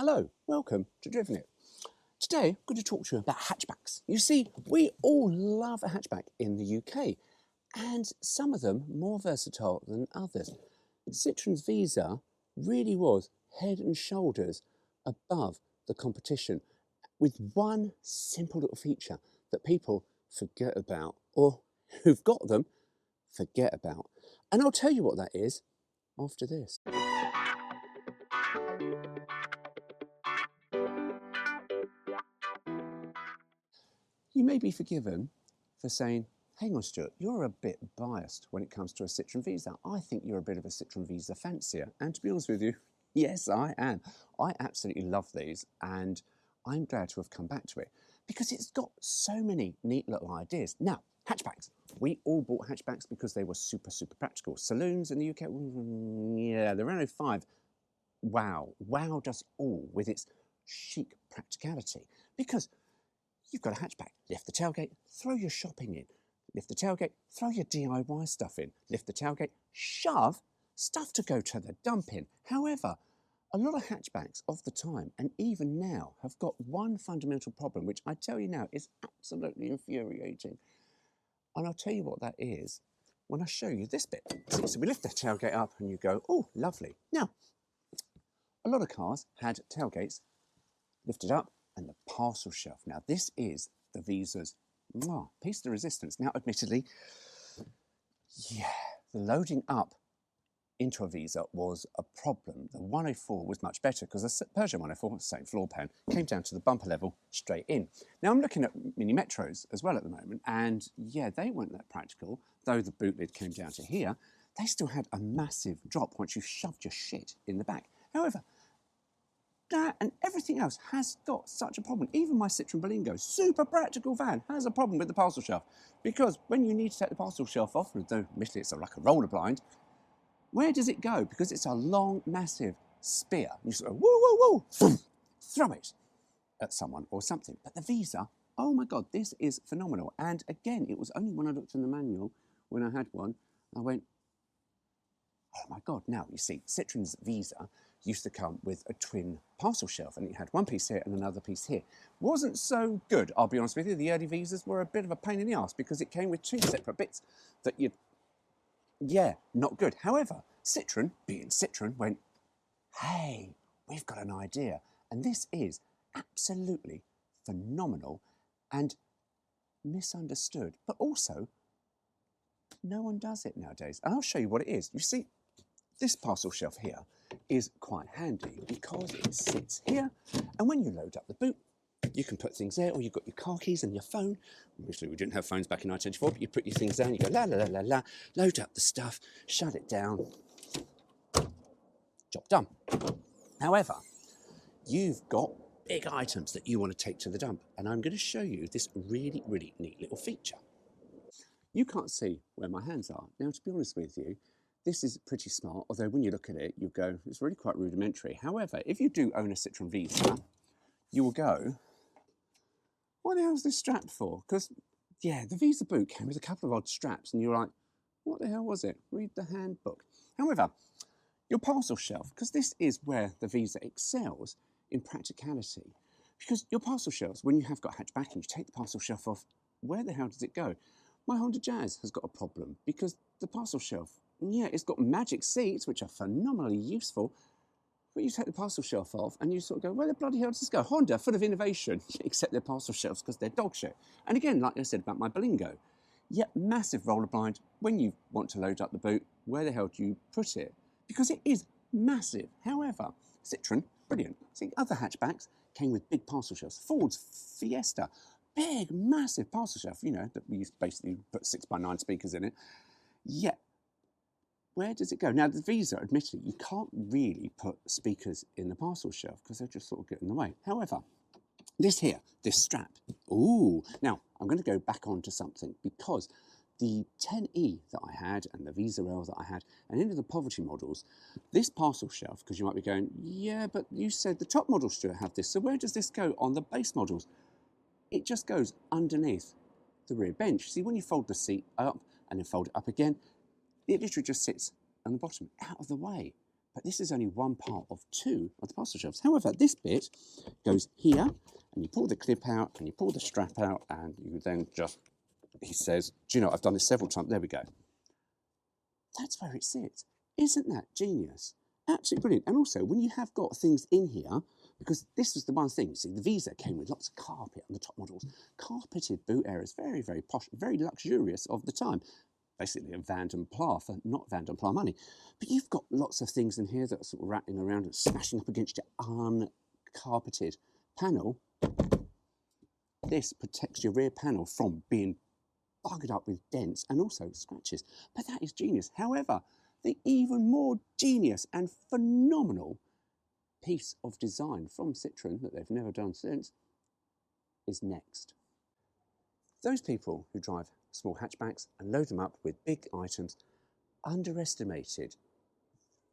Hello, welcome to Driven It. Today, I'm going to talk to you about hatchbacks. You see, we all love a hatchback in the UK, and some of them more versatile than others. Citroen's Visa really was head and shoulders above the competition, with one simple little feature that people forget about, or who've got them forget about. And I'll tell you what that is after this. You may be forgiven for saying, hang on Stuart, you're a bit biased when it comes to a Citroen Visa. I think you're a bit of a Citroen Visa fancier. And to be honest with you, yes, I am. I absolutely love these, and I'm glad to have come back to it because it's got so many neat little ideas. Now, hatchbacks. We all bought hatchbacks because they were super, super practical. Saloons in the UK, yeah, the Renault 5, wowed us all with its chic practicality because you've got a hatchback. Lift the tailgate, throw your shopping in. Lift the tailgate, throw your DIY stuff in. Lift the tailgate, shove stuff to go to the dump in. However, a lot of hatchbacks of the time, and even now, have got one fundamental problem, which I tell you now is absolutely infuriating. And I'll tell you what that is when I show you this bit. So we lift the tailgate up and you go, oh, lovely. Now, a lot of cars had tailgates lifted up and the parcel shelf. Now, this is the Visa's piece of the resistance. Now, admittedly, yeah, the loading up into a Visa was a problem. The 104 was much better because the Peugeot 104, same floor pan, came down to the bumper level straight in. Now, I'm looking at Mini Metros as well at the moment, and yeah, they weren't that practical, though the boot lid came down to here. They still had a massive drop once you've shoved your shit in the back. However, that and everything else has got such a problem. Even my Citroen Berlingo, super practical van, has a problem with the parcel shelf. Because when you need to take the parcel shelf off, although admittedly it's like a roller blind, where does it go? Because it's a long, massive spear. You sort of woo, woo, woo, throw it at someone or something. But the Visa, oh my God, this is phenomenal. And again, it was only when I looked in the manual, when I had one, I went, oh my God. Now, you see, Citroen's Visa used to come with a twin parcel shelf, and it had one piece here and another piece here. Wasn't so good, I'll be honest with you. The early Visas were a bit of a pain in the arse because it came with two separate bits that not good. However, Citroen, being Citroen, went, hey, we've got an idea. And this is absolutely phenomenal and misunderstood, but also no one does it nowadays. And I'll show you what it is. You see, this parcel shelf here is quite handy because it sits here, and when you load up the boot, you can put things there, or you've got your car keys and your phone. Obviously, we didn't have phones back in 1994, but you put your things down, you go la la la la la, load up the stuff, shut it down, job done. However, you've got big items that you want to take to the dump, and I'm going to show you this really, really neat little feature. You can't see where my hands are. Now, to be honest with you, this is pretty smart, although when you look at it, you go, it's really quite rudimentary. However, if you do own a Citroen Visa, you will go, what the hell is this strap for? Because, yeah, the Visa boot came with a couple of odd straps, and you're like, what the hell was it? Read the handbook. However, your parcel shelf, because this is where the Visa excels in practicality. Because your parcel shelves, when you have got hatchback and you take the parcel shelf off, where the hell does it go? My Honda Jazz has got a problem because the parcel shelf, yeah, it's got magic seats, which are phenomenally useful, but you take the parcel shelf off and you sort of go, where the bloody hell does this go? Honda, full of innovation, except their parcel shelves because they're dog shit. And again, like I said about my Berlingo, massive roller blind. When you want to load up the boot, where the hell do you put it? Because it is massive. However, Citroen, brilliant. See, other hatchbacks came with big parcel shelves. Ford's Fiesta, big, massive parcel shelf, you know, that we used to basically put 6x9 speakers in it. Yeah. Where does it go? Now, the Visa, admittedly, you can't really put speakers in the parcel shelf because they just sort of get in the way. However, this here, this strap, ooh. Now, I'm going to go back onto something because the 10E that I had and the Visa L that I had and into the poverty models, this parcel shelf, because you might be going, yeah, but you said the top models should have this. So where does this go on the base models? It just goes underneath the rear bench. See, when you fold the seat up and then fold it up again, it literally just sits on the bottom, out of the way. But this is only one part of 2 of the parcel shelves. However, this bit goes here, and you pull the clip out, and you pull the strap out, and you then just, he says, do you know, I've done this several times. There we go. That's where it sits. Isn't that genius? Absolutely brilliant. And also, when you have got things in here, because this was the one thing, see, the Visa came with lots of carpet on the top models. Carpeted boot areas, very, very posh, very luxurious of the time. Basically a Van den Pla for not Van den Pla money. But you've got lots of things in here that are sort of rattling around and smashing up against your uncarpeted panel. This protects your rear panel from being buggered up with dents and also scratches. But that is genius. However, the even more genius and phenomenal piece of design from Citroen that they've never done since is next. Those people who drive small hatchbacks and load them up with big items underestimated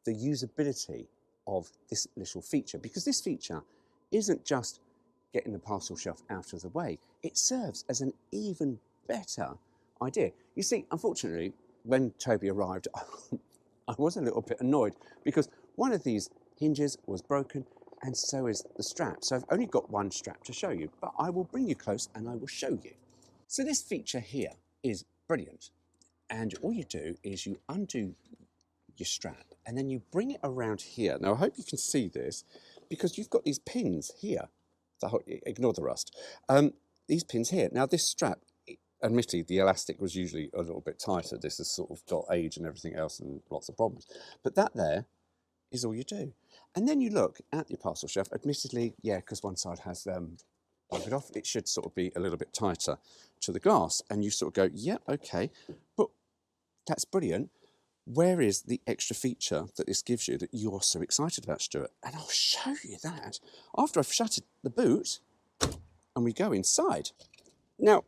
the usability of this little feature, because this feature isn't just getting the parcel shelf out of the way, it serves as an even better idea. You see, unfortunately, when Toby arrived, I was a little bit annoyed because one of these hinges was broken and so is the strap. So I've only got one strap to show you, but I will bring you close and I will show you. So this feature here is brilliant. And all you do is you undo your strap and then you bring it around here. Now I hope you can see this because you've got these pins here. Ignore the rust. These pins here. Now this strap, admittedly the elastic was usually a little bit tighter. This has sort of got age and everything else and lots of problems. But that there is all you do. And then you look at your parcel shelf. Admittedly, yeah, because one side has it off, it should sort of be a little bit tighter to the glass. And you sort of go, yeah, okay, but that's brilliant. Where is the extra feature that this gives you that you're so excited about, Stuart? And I'll show you that after I've shut the boot and we go inside. Now,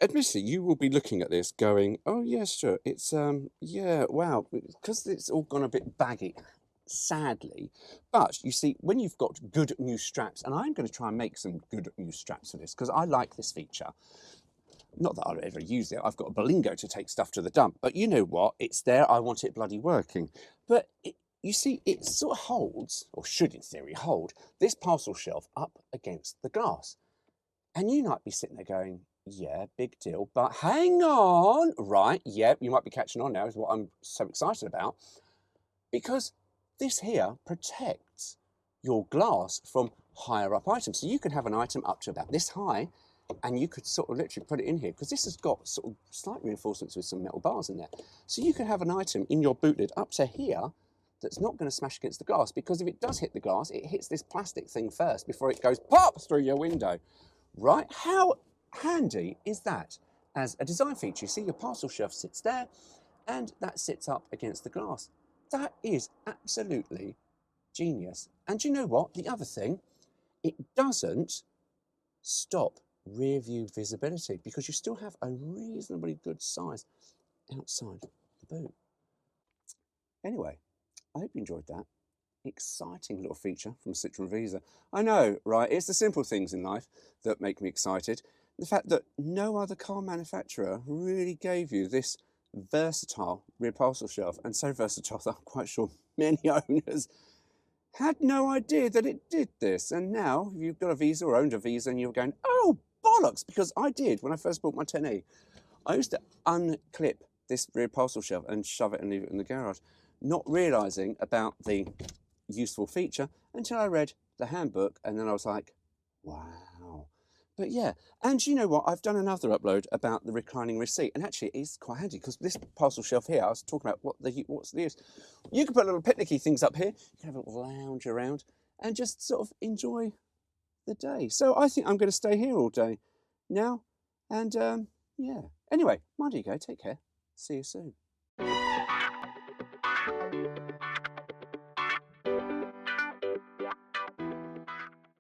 admittedly, you will be looking at this going, oh, yeah, Stuart, it's, yeah, wow, because it's all gone a bit baggy, sadly. But you see, when you've got good new straps, and I'm going to try and make some good new straps for this because I like this feature. Not that I'll ever use it. I've got a Bolingo to take stuff to the dump. But you know what? It's there. I want it bloody working. But you see, it sort of holds, or should in theory hold, this parcel shelf up against the glass. And you might be sitting there going, yeah, big deal. But hang on. Right, yeah, you might be catching on now is what I'm so excited about. Because this here protects your glass from higher up items. So you can have an item up to about this high and you could sort of literally put it in here because this has got sort of slight reinforcements with some metal bars in there. So you can have an item in your boot lid up to here that's not going to smash against the glass, because if it does hit the glass, it hits this plastic thing first before it goes pop through your window. Right? How handy is that as a design feature? You see your parcel shelf sits there and that sits up against the glass. That is absolutely genius. And you know what? The other thing, it doesn't stop rear view visibility because you still have a reasonably good size outside the boot. Anyway, I hope you enjoyed that. Exciting little feature from Citroen Visa. I know, right? It's the simple things in life that make me excited. The fact that no other car manufacturer really gave you this versatile rear parcel shelf, and so versatile that I'm quite sure many owners had no idea that it did this. And now you've got a Visa or owned a Visa and you're going, oh, bollocks, because I did when I first bought my 10E. I used to unclip this rear parcel shelf and shove it and leave it in the garage, not realising about the useful feature until I read the handbook, and then I was like, wow. But yeah, and you know what? I've done another upload about the reclining receipt, and actually it's quite handy because this parcel shelf here, I was talking about what's the use. You can put little picnicky things up here. You can have a little lounge around and just sort of enjoy the day. So I think I'm going to stay here all day now, and yeah. Anyway, mind you go. Take care. See you soon.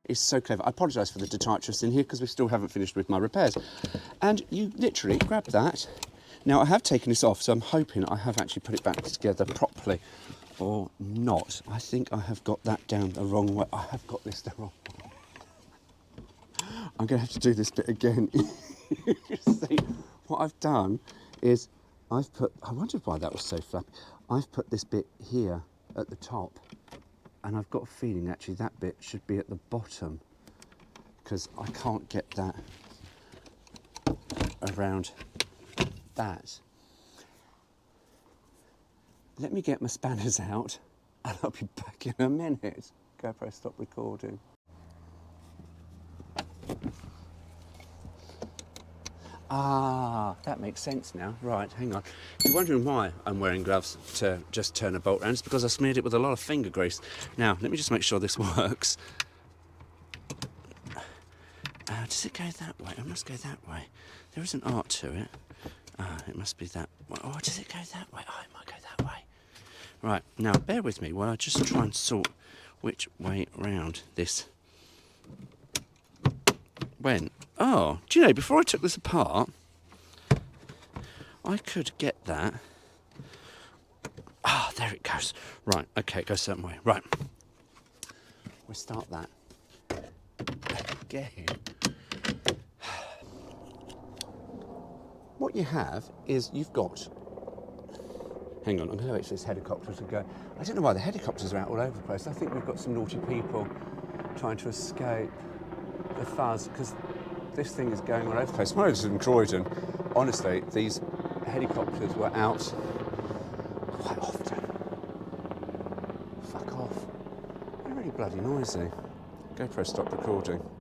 Is so clever. I apologise for the detritus in here because we still haven't finished with my repairs. And you literally grab that. Now I have taken this off, so I'm hoping I have actually put it back together properly, or not. I think I have got that down the wrong way. I have got this the wrong way. I'm going to have to do this bit again. See, what I've done is I've put, I wondered why that was so flappy. I've put this bit here at the top and I've got a feeling actually that bit should be at the bottom because I can't get that around that. Let me get my spanners out and I'll be back in a minute. GoPro, stop recording. Ah, that makes sense now. Right, hang on. If you're wondering why I'm wearing gloves to just turn a bolt around, it's because I smeared it with a lot of finger grease. Now, let me just make sure this works. Does it go that way? It must go that way. There is an art to it. It must be that way. Oh, does it go that way? Oh, it might go that way. Right, now bear with me while I just try and sort which way round this went. Oh, do you know, before I took this apart, I could get that. Ah, there it goes. Right, okay, it goes a certain way. Right, we'll start that again. What you have is you've got... Hang on, I'm going to wait for this helicopter to go. I don't know why the helicopters are out all over the place. I think we've got some naughty people trying to escape the fuzz because this thing is going all over the place. When I was in Croydon, honestly, these helicopters were out quite often. Fuck off. They're really bloody noisy. GoPro, stop recording.